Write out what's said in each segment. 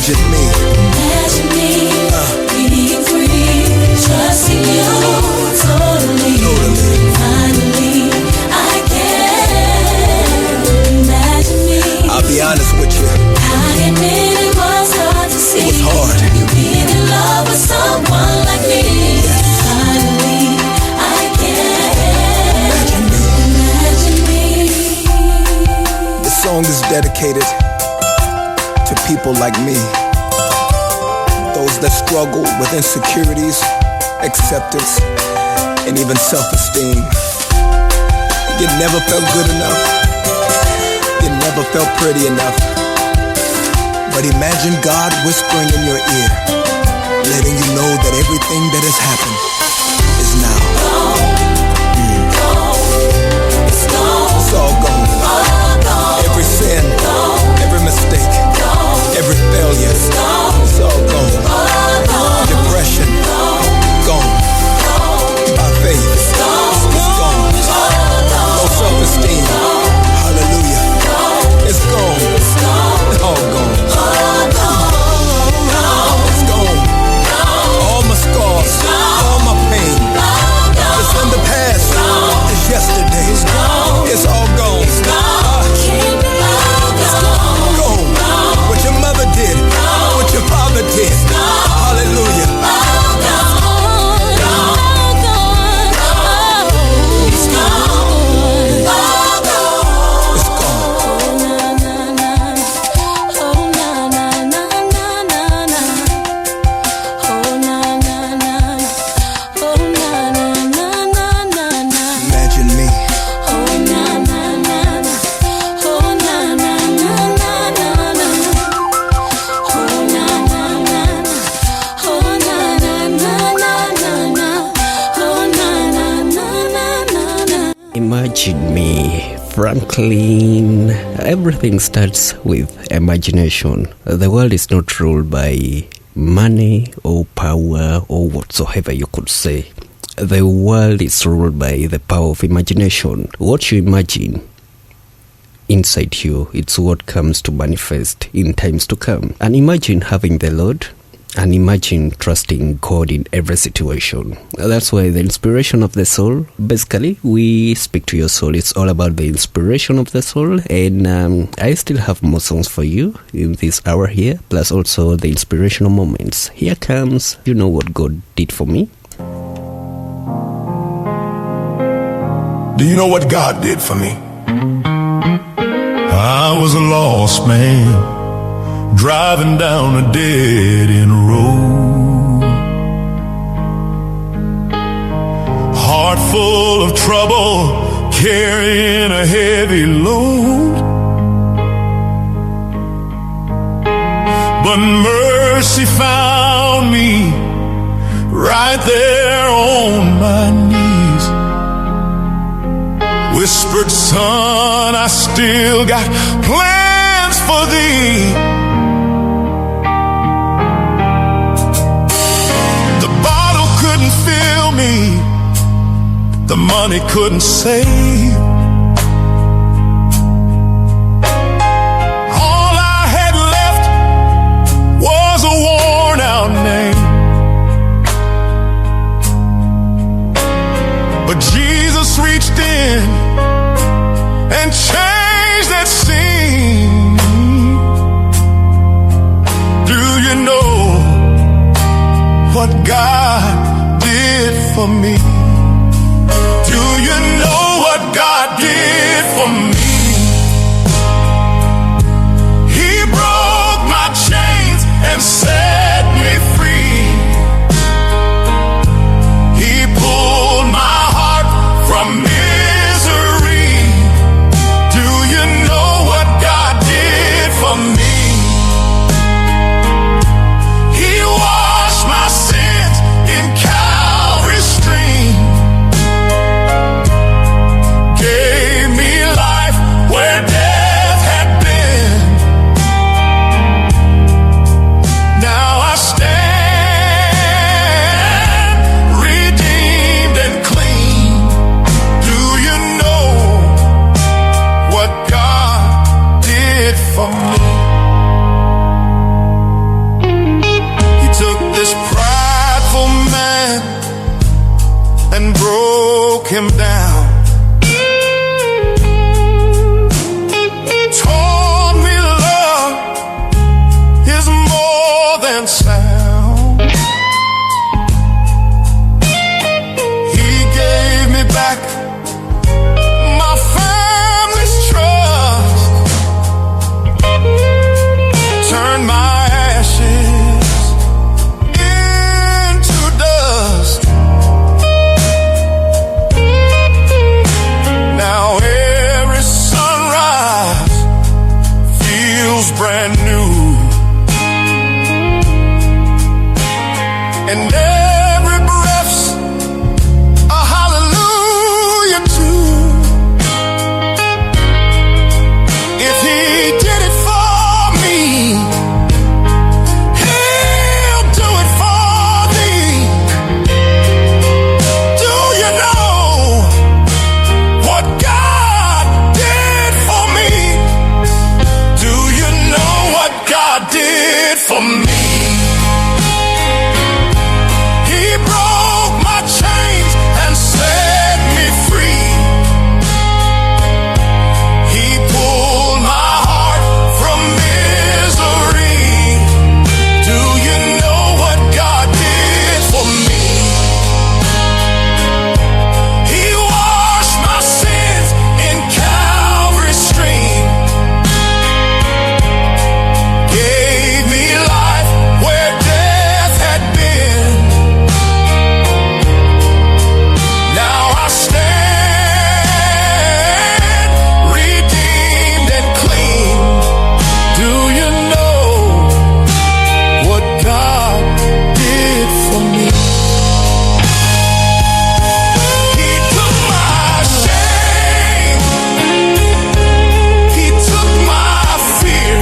Imagine me. Imagine me being free, trusting you totally. Finally, I can imagine me. I'll be honest with you. I admit it was hard to see. It was hard. You being in love with someone like me. Finally, I can imagine me. This song is dedicated to people like me. Those that struggle with insecurities, acceptance, and even self-esteem. You never felt good enough. You never felt pretty enough. But imagine God whispering in your ear, letting you know that everything that has happened is now. It's gone. It's all gone. Every sin, every mistake, every failure, it's all gone. Depression, gone. By faith, it's gone. No self-esteem, hallelujah, it's gone. All gone. It's gone. All my scars, all my pain, it's in the past. It's yesterday. It's all gone. Gone. What your mother did, what your father did, hallelujah. Imagine me, Franklin. Everything starts with imagination. The world is not ruled by money or power or whatsoever you could say. The world is ruled by the power of imagination. What you imagine inside you, it's what comes to manifest in times to come. And imagine having the Lord, and imagine trusting God in every situation. That's why the inspiration of the soul, basically, we speak to your soul. It's all about the inspiration of the soul. And I still have more songs for you in this hour here, plus also the inspirational moments. Here comes, you know what God did for me. Do you know what God did for me? I was a lost man, driving down a dead-end road, heart full of trouble, carrying a heavy load. But mercy found me right there on my knees, whispered, son, I still got plans for thee. The money couldn't save. All I had left was a worn out name. But Jesus reached in and changed that scene. Do you know what God did for me? Do you know what God did for me? He broke my chains and set me free. He pulled my heart from misery. Do you know what God did for me? He washed my sins in Calvary's stream. him down. Told me love is more than sound. He gave me back my family's trust. Turned my ashes into dust. Now every sunrise feels brand new, and every breath's a hallelujah too. If he did it for me, he'll do it for thee. Do you know what God did for me? Do you know what God did for me? He broke my chains and set me free. He pulled my heart from misery. Do you know what God did for me? He washed my sins in Calvary's stream. Gave me life where death had been. Now I stand redeemed and clean. Do you know what God did for me? He took my shame. He took my fear.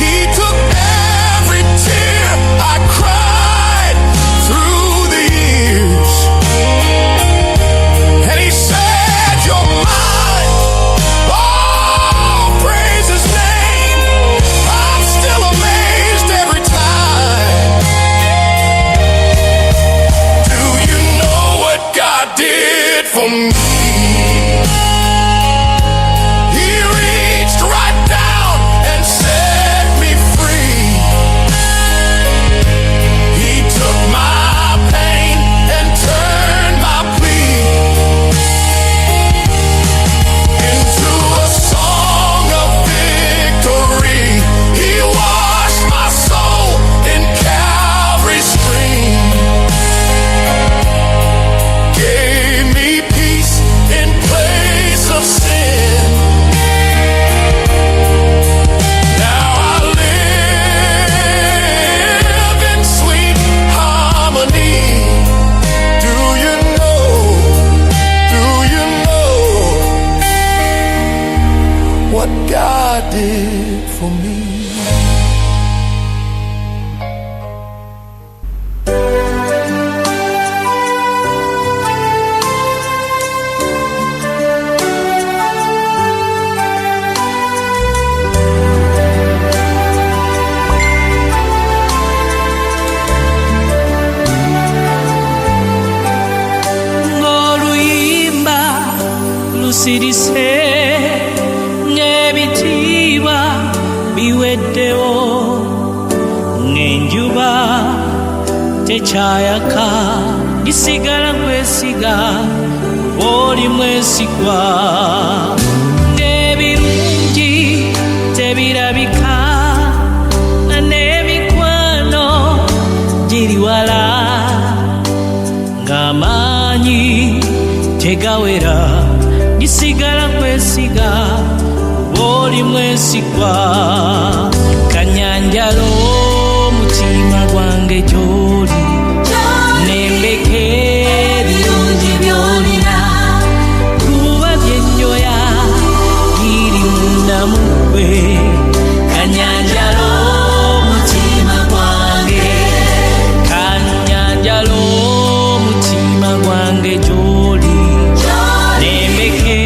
He took every tear I cried through the years. And he said, "You're mine." Oh, praise his name. I'm still amazed every time. Do you know what God did for me? He reached right down and set me free. He took my pain and turned my plea into a song of victory. He washed my soul in Calvary's stream. Gave me peace in place of sin. Now I live in sweet harmony. Do you know what God did for me? ng'oluyimba lusirise ng'ebitiibwa biweddewo ng'enjuba tekyayaka ndisigala kwesiga oli mwesigwa ng'ebirungi tebirabika na n'emikwano giri wala ng'amaanyi tegawera ndisigala kwesiga oli mwesigwa kanyanjalo omutima gwange gy'oli nembeke ebirungi by'olina kuba byenjoya biri munda mu ggwe kanyanjalo omutima gwange kanyanjalo omutima gwange gy'oli nembeke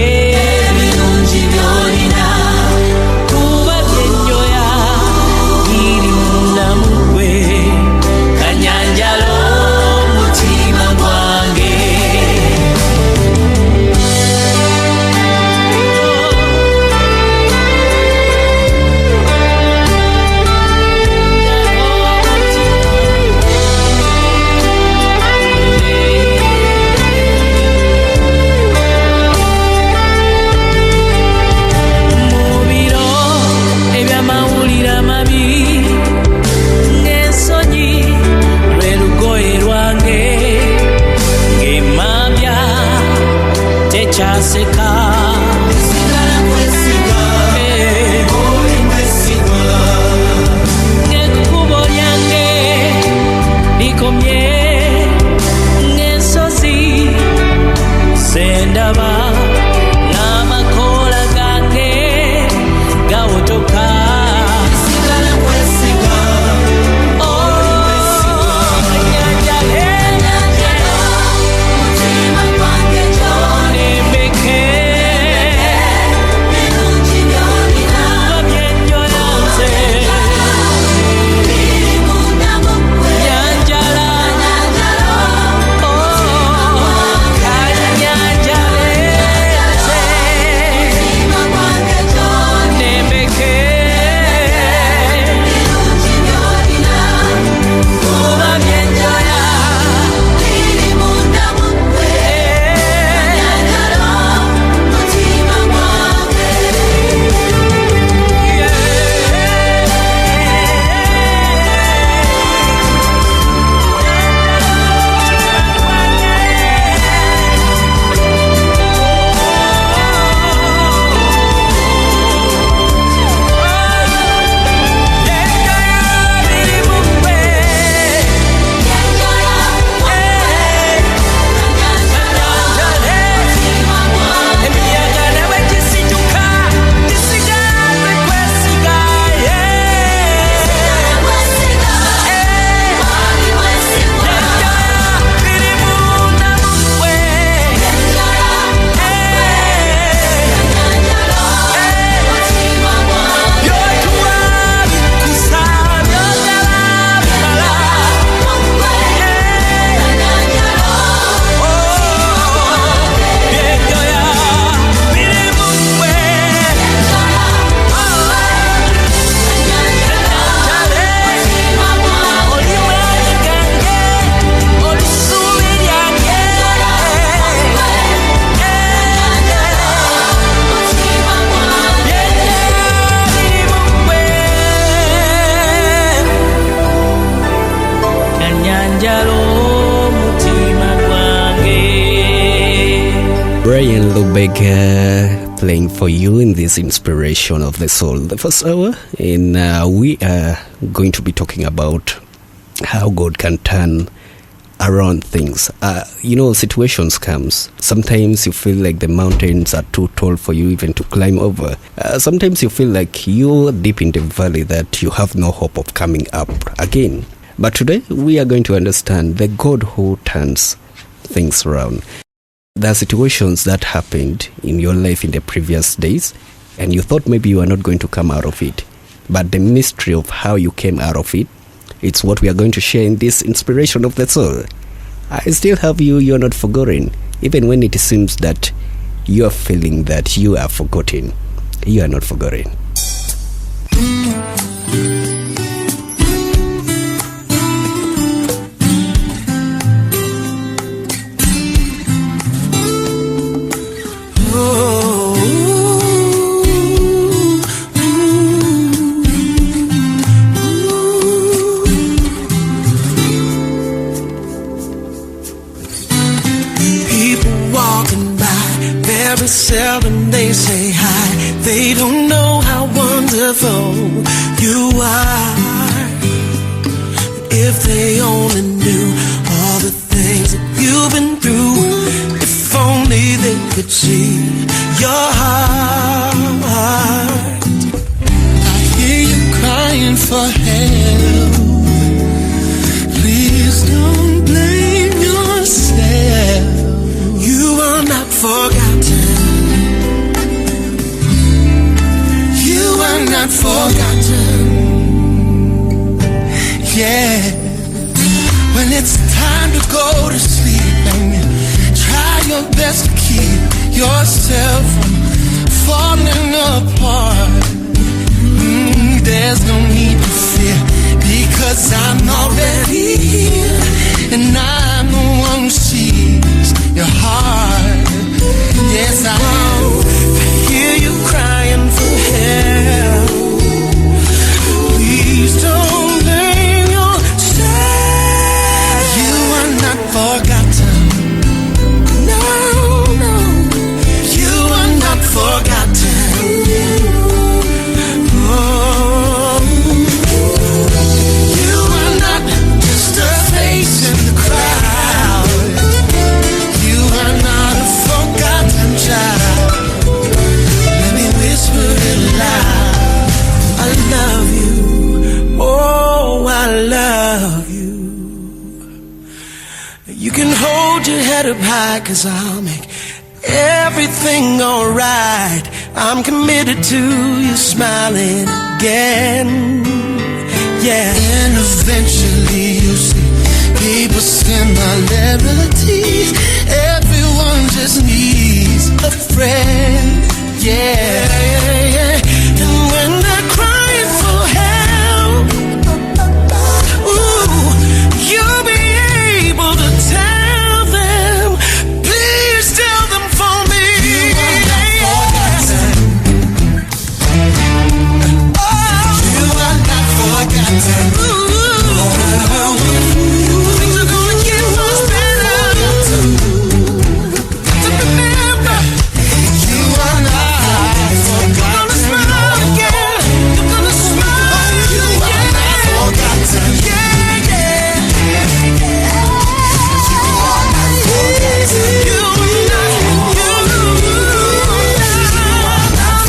ebirungi by'olina kuba byenjoya nkyaseka ekkubo lyange likomye ng'ensozi sendaba n'amakoola gange gawotoka Brian Lubega playing for you in this inspiration of the soul. The first hour, and we are going to be talking about how God can turn around things. Situations comes. Sometimes you feel like the mountains are too tall for you even to climb over. Sometimes you feel like you're deep in the valley that you have no hope of coming up again. But today we are going to understand the God who turns things around. There are situations that happened in your life in the previous days, and you thought maybe you are not going to come out of it. But the mystery of how you came out of it, it's what we are going to share in this inspiration of the soul. I still have you, you're not forgotten. Even when it seems that you are feeling that you are forgotten, you are not forgotten. Seldom they say hi. They don't know how wonderful you are. If they only knew all the things that you've been through. If only they could see your heart. I hear you crying for help. Please don't blame yourself. You are not forgotten. You are not forgotten. Yeah. When it's time to go to sleep and you try your best to keep yourself from falling apart, there's no need to fear, because I'm already here, and I'm the one who sees your heart. Yes, I hear you crying for help. Please don't blame yourself. You are not forgotten. No, no. your head up high, 'cause I'll make everything alright. I'm committed to you smiling again. Yeah. And eventually you'll see people similarities. Everyone just needs a friend. Yeah. And when they're crying for help, ooh, you'll be able to tell them. Please tell them for me. You are not forgotten. Things are gonna get much better. To remember, you are not forgotten. You're gonna smile again. You're gonna smile. You are not forgotten. Yeah, yeah. You are not forgotten. You are not.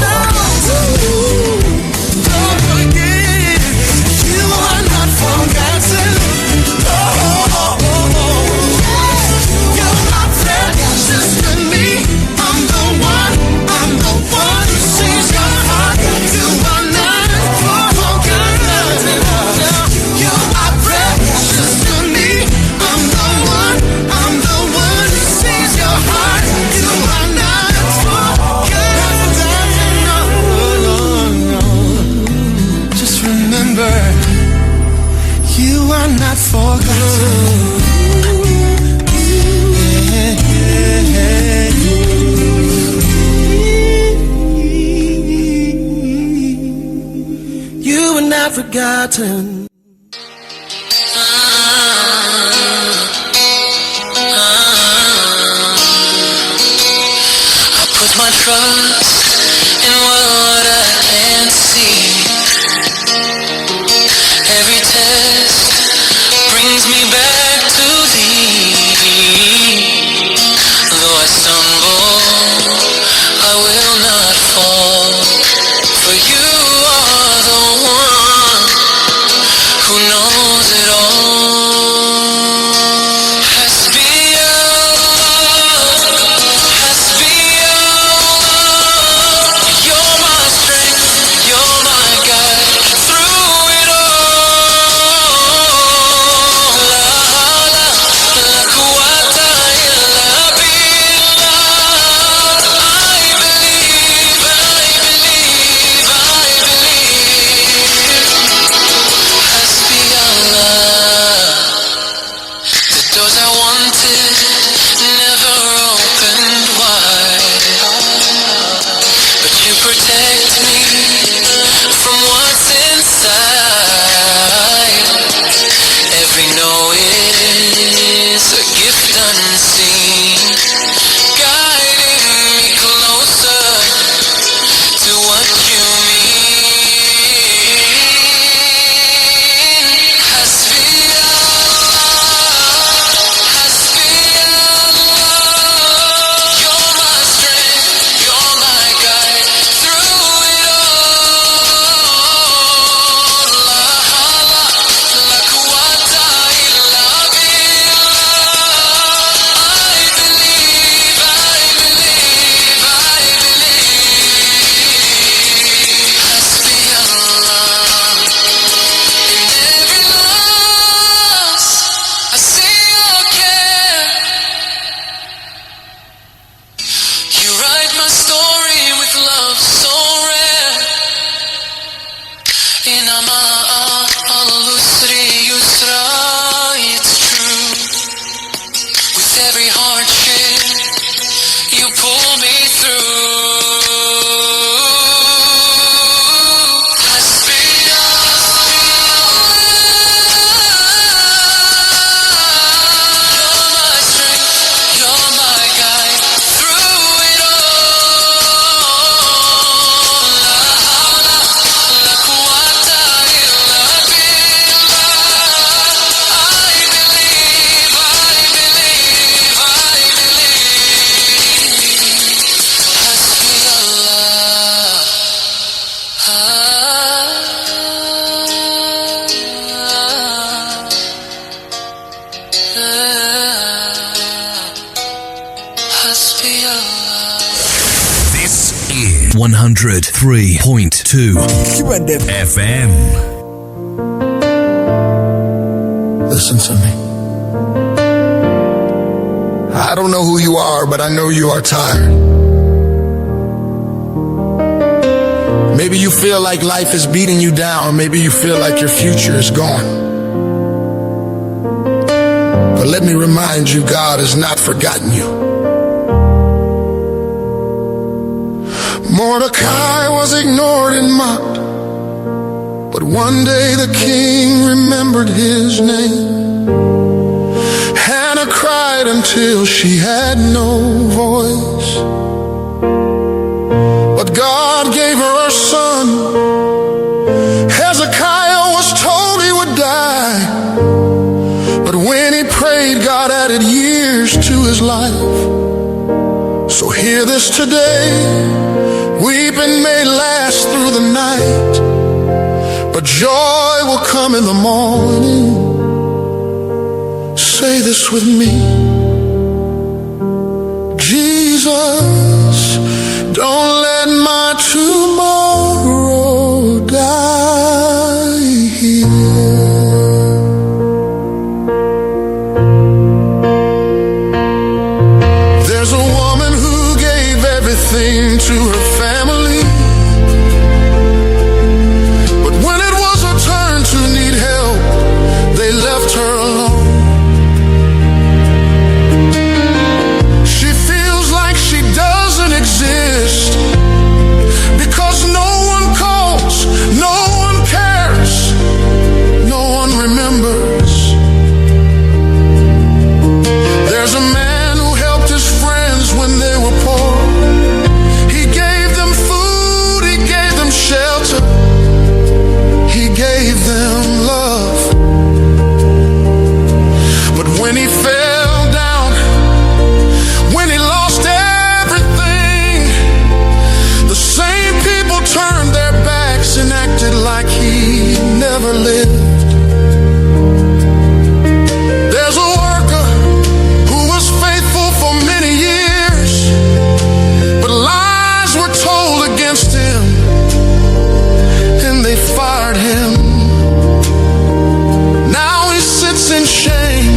Don't forget. You are not forgotten. You're my friend, just with me. I'm the one who sees your heart. You are not forgotten. You're my friend, just with me. I'm the one who sees your heart. You are not forgotten. No. Just remember, you are not forgotten. You are not forgotten. I put my trust in what I can't see. Every test brings me back to thee. Though I stumble, I will not fall. For you are the one who knows it all. Hasbi Allah, you're my strength, you're my guide through it all. La quwwata illa billah. I believe. Hasbi Allah. 103.2 FM. Listen to me. I don't know who you are, but I know you are tired. Maybe you feel like life is beating you down. Maybe you feel like your future is gone. But let me remind you, God has not forgotten you. Mordecai was ignored and mocked, but one day the king remembered his name. Hannah cried until she had no voice, but God gave her a son. Hezekiah was told he would die, but when he prayed, God added years to his life. So hear this today. Weeping may last through the night, but joy will come in the morning. Say this with me. Jesus, don't let my tomorrow die here. There's a woman who gave everything to her family, but when it was her turn to need help, they left her alone. She feels like she doesn't exist because no one calls, no one cares, no one remembers. There's a man who helped his friends when they were poor. He gave them food, he gave them shelter, he gave them love. But when he fell down, when he lost everything, the same people turned their backs and acted like he never lived. There's a worker who was faithful for many years, but lies were told against him, and they fired him. Now he sits in shame,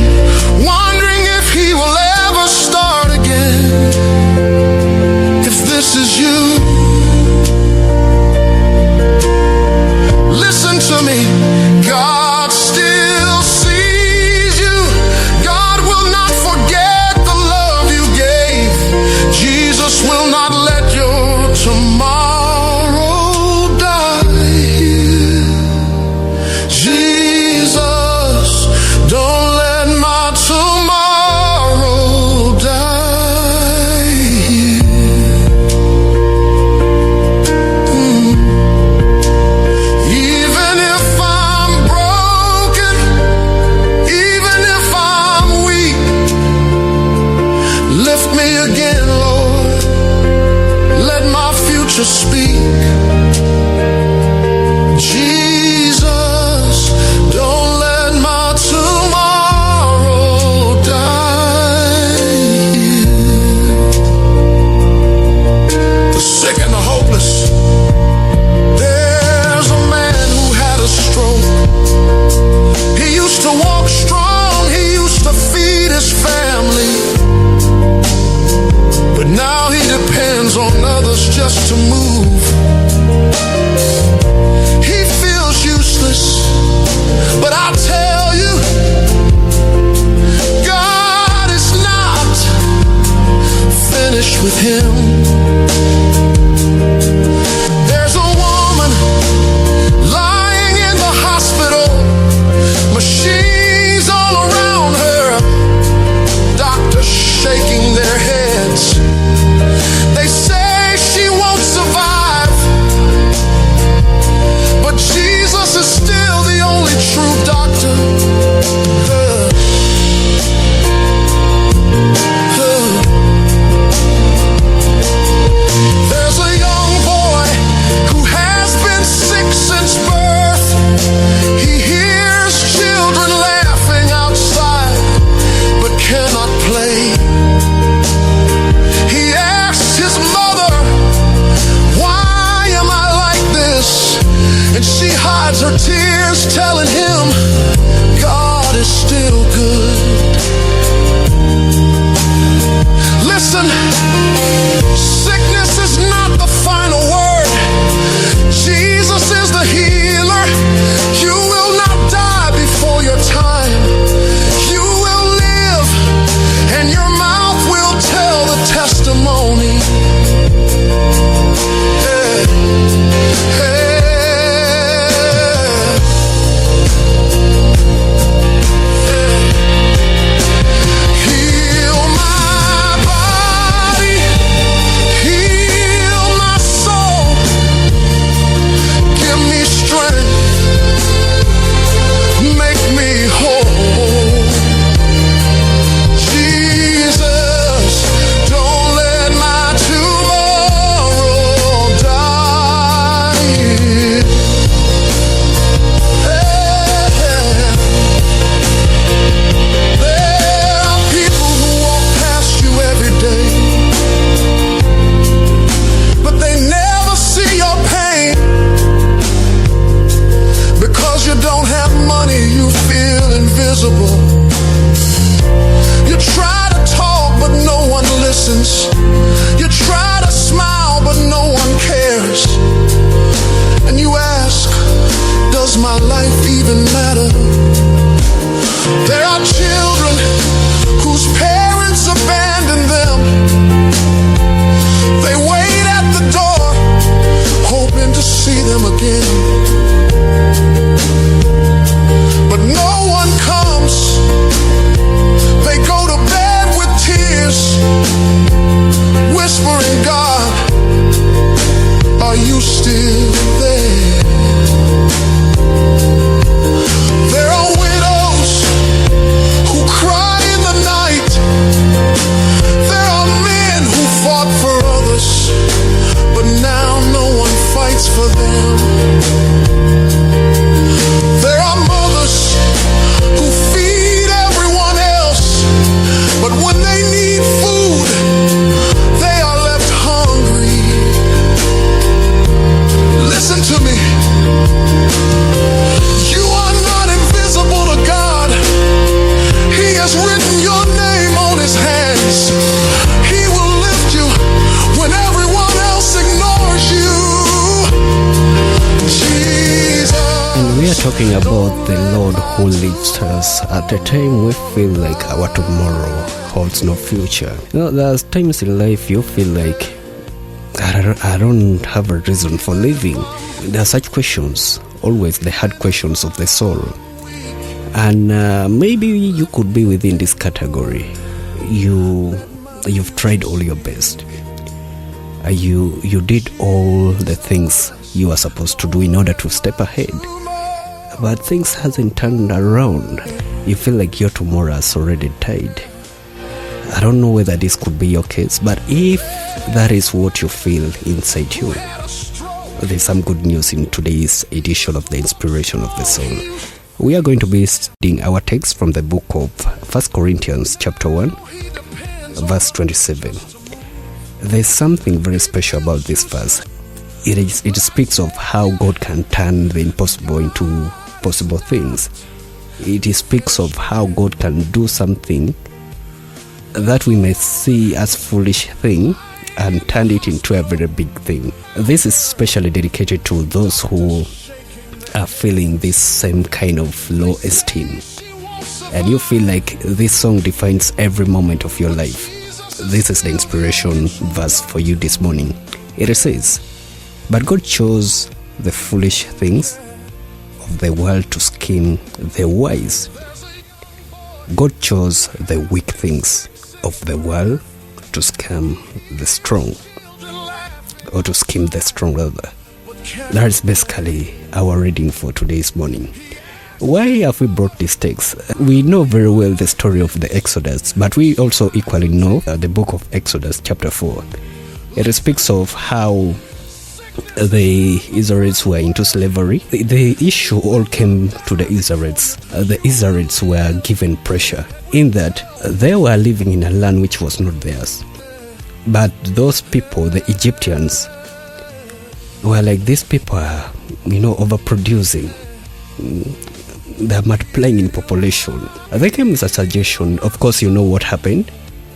wondering if he will ever start again. If this is you, listen to me. God still sees you. God will not forget the love you gave. Jesus will not let your tomorrow die. Jesus, don't let my tomorrow die. Even if I'm broken, even if I'm weak, lift me again, Lord. Let my future speak. Jesus, He's telling him God is still good. Listen, sickness is not the final word. Jesus is the healer. You will not die before your time. You will live, and your mouth will tell the testimony. Yeah. Hey. You try to talk, but no one listens. You try to smile, but no one cares. And you ask, does my life even matter? There are children whose parents abandoned them. They wait at the door, hoping to see them again. But no one comes. They go to bed with tears, whispering, God, are you still there? There are widows who cry in the night. There are men who fought for others, but now no one fights for them. There are mothers who feed everyone else, but when they need food, they are left hungry. Listen to me. You are not invisible to God. He has written your name on his hands. He will lift you when everyone else ignores you. Jesus. And we are talking about the Lord who lifts us at a time we feel like our tomorrow holds no future. You know, there's times in life you feel like I don't have a reason for living. There are such questions, always the hard questions of the soul. And maybe you could be within this category. You've tried all your best. You did all the things you are supposed to do in order to step ahead. But things hasn't turned around. You feel like your tomorrow has already died. I don't know whether this could be your case, but if that is what you feel inside you, there's some good news in today's edition of the Inspiration of the Soul. We are going to be studying our text from the book of 1 Corinthians chapter 1, verse 27. There's something very special about this verse. It speaks of how God can turn the impossible into possible things. It speaks of how God can do something that we may see as foolish thing and turn it into a very big thing. This is especially dedicated to those who are feeling this same kind of low esteem, and you feel like this song defines every moment of your life. This is the inspiration verse for you this morning. It says, "But God chose the foolish things of the world to scheme the wise. God chose the weak things of the world to scam the strong," or to scheme the strong rather. That is basically our reading for today's morning. Why have we brought this text? We know very well the story of the Exodus, but we also equally know the book of Exodus chapter 4. It speaks of how the Israelites were into slavery. The issue all came to the Israelites. The Israelites were given pressure in that they were living in a land which was not theirs. But those people, the Egyptians, were like, these people are, overproducing. they're multiplying in population. There came as a suggestion. Of course, you know what happened.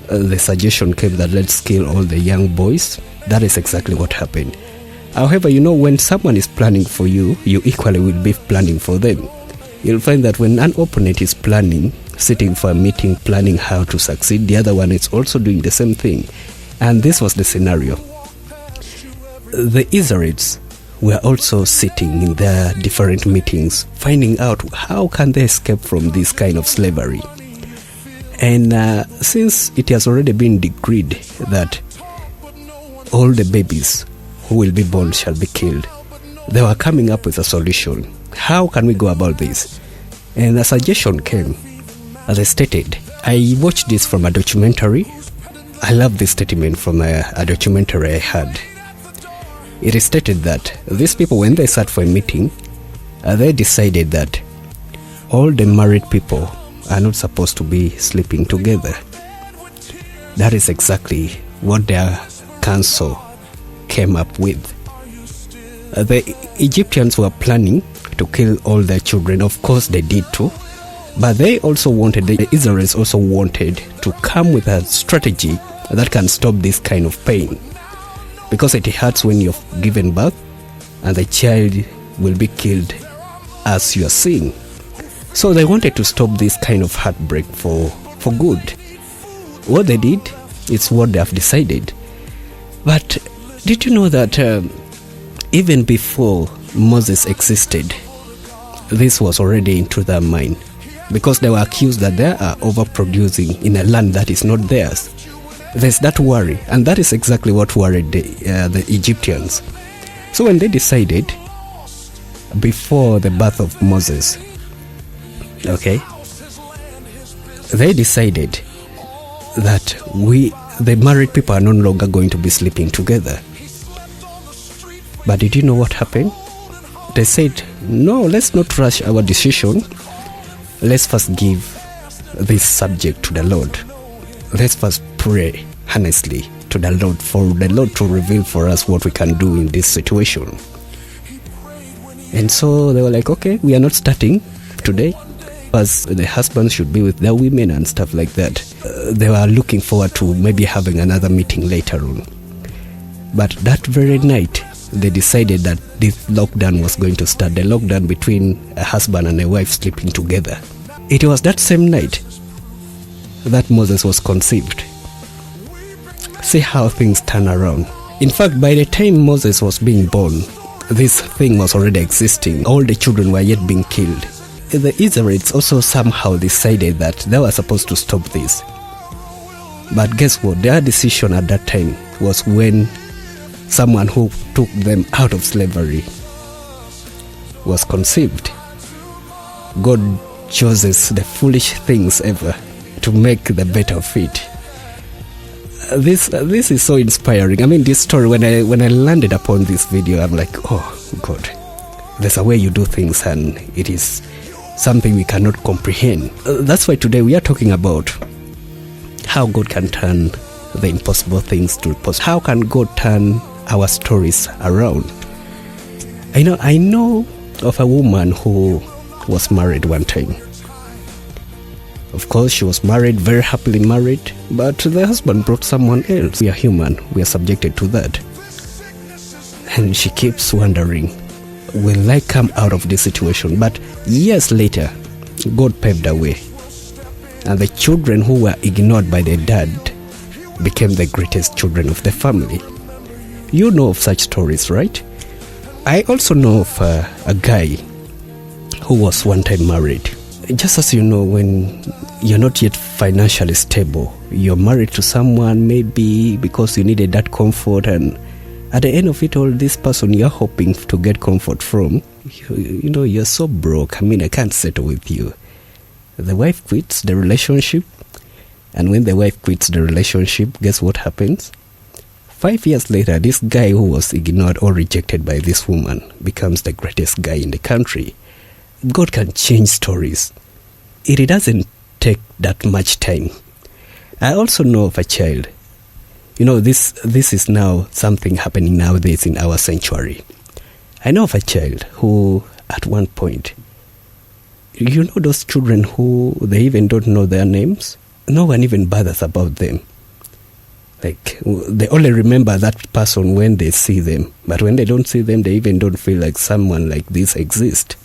The suggestion came that let's kill all the young boys. That is exactly what happened. However, you know, when someone is planning for you, you equally will be planning for them. You'll find that when an opponent is planning, sitting for a meeting, planning how to succeed, the other one is also doing the same thing. And this was the scenario. The Israelites were also sitting in their different meetings, finding out how can they escape from this kind of slavery. And since it has already been decreed that all the babies who will be born shall be killed, they were coming up with a solution. How can we go about this? And a suggestion came. As I stated, I watched this from a documentary. I love this statement from a documentary I had. It is stated that these people, when they sat for a meeting, they decided that all the married people are not supposed to be sleeping together. That is exactly what their council came up with. The Egyptians were planning to kill all their children. Of course they did too, but they also wanted, the Israelites also wanted to come with a strategy that can stop this kind of pain, because it hurts when you've given birth and the child will be killed as you are seeing. So they wanted to stop this kind of heartbreak for good. What they did is what they have decided. But did you know that even before Moses existed, this was already into their mind? Because they were accused that they are overproducing in a land that is not theirs. There's that worry, and that is exactly what worried the Egyptians. So when they decided, before the birth of Moses, okay, they decided that the married people are no longer going to be sleeping together. But did you know what happened? They said, no, let's not rush our decision. Let's first give this subject to the Lord. Let's first pray honestly to the Lord, for the Lord to reveal for us what we can do in this situation. And so they were like, okay, we are not starting today, as the husbands should be with their women and stuff like that. They were looking forward to maybe having another meeting later on. But that very night, they decided that this lockdown was going to start, the lockdown between a husband and a wife sleeping together. It was that same night that Moses was conceived. See how things turn around. In fact, by the time Moses was being born, this thing was already existing. All the children were yet being killed. The Israelites also somehow decided that they were supposed to stop this. But guess what? Their decision at that time was when someone who took them out of slavery was conceived. God chooses the foolish things ever to make the better of it. This is so inspiring. I mean, this story, when I landed upon this video, I'm like, oh God, there's a way you do things, and it is something we cannot comprehend. That's why today we are talking about how God can turn the impossible things to possible. How can God turn our stories around? I know of a woman who was married one time. Of course, she was married, very happily married, but the husband brought someone else. We are human, we are subjected to that. And she keeps wondering, will I come out of this situation? But years later, God paved a way. And the children who were ignored by their dad became the greatest children of the family. You know of such stories, right? I also know of a guy who was one time married. Just as you know, when you're not yet financially stable, you're married to someone maybe because you needed that comfort, and at the end of it all, this person you're hoping to get comfort from, you're so broke. I mean, I can't settle with you. The wife quits the relationship, and when the wife quits the relationship, guess what happens? 5 years later, this guy who was ignored or rejected by this woman becomes the greatest guy in the country. God can change stories. It doesn't take that much time. I also know of a child. This is now something happening nowadays in our sanctuary. I know of a child who, at one point, You know those children who they even don't know their names? No one even bothers about them. Like, they only remember that person when they see them. But when they don't see them, they even don't feel like someone like this exists.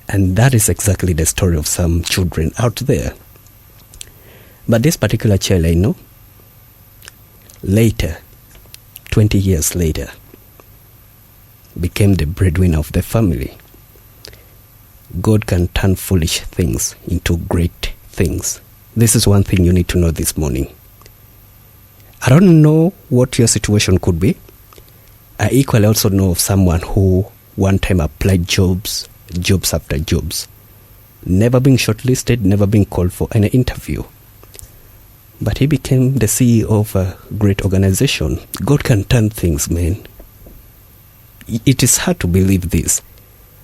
And that is exactly the story of some children out there. But this particular child I know, later, 20 years later, became the breadwinner of the family. God can turn foolish things into great things. This is one thing you need to know this morning. I don't know what your situation could be. I equally also know of someone who one time applied jobs after jobs, never being shortlisted, never being called for an interview. But he became the CEO of a great organization. God can turn things, man. It is hard to believe this,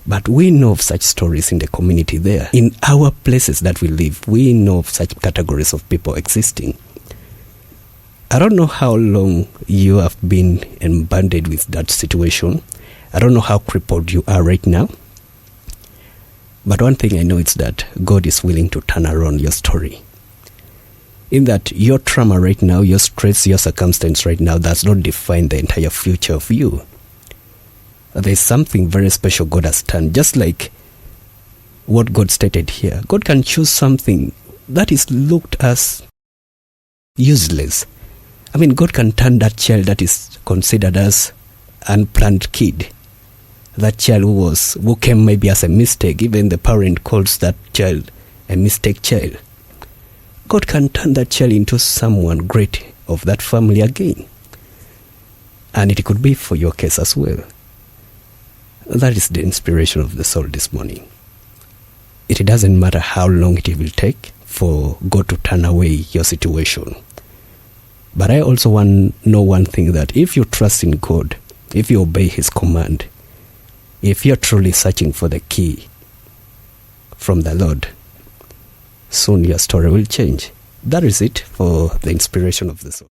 but we know of such stories in the community there. In our places that we live, we know of such categories of people existing. I don't know how long you have been embedded with that situation. I don't know how crippled you are right now. But one thing I know is that God is willing to turn around your story. In that your trauma right now, your stress, your circumstance right now does not define the entire future of you. There's something very special God has done. Just like what God stated here. God can choose something that is looked as useless. I mean, God can turn that child that is considered as unplanned kid. That child who came maybe as a mistake. Even the parent calls that child a mistake child. God can turn that child into someone great of that family again. And it could be for your case as well. That is the inspiration of the soul this morning. It doesn't matter how long it will take for God to turn away your situation. But I also know one thing, that if you trust in God, if you obey His command, if you're truly searching for the key from the Lord, soon your story will change. That is it for the inspiration of the soul.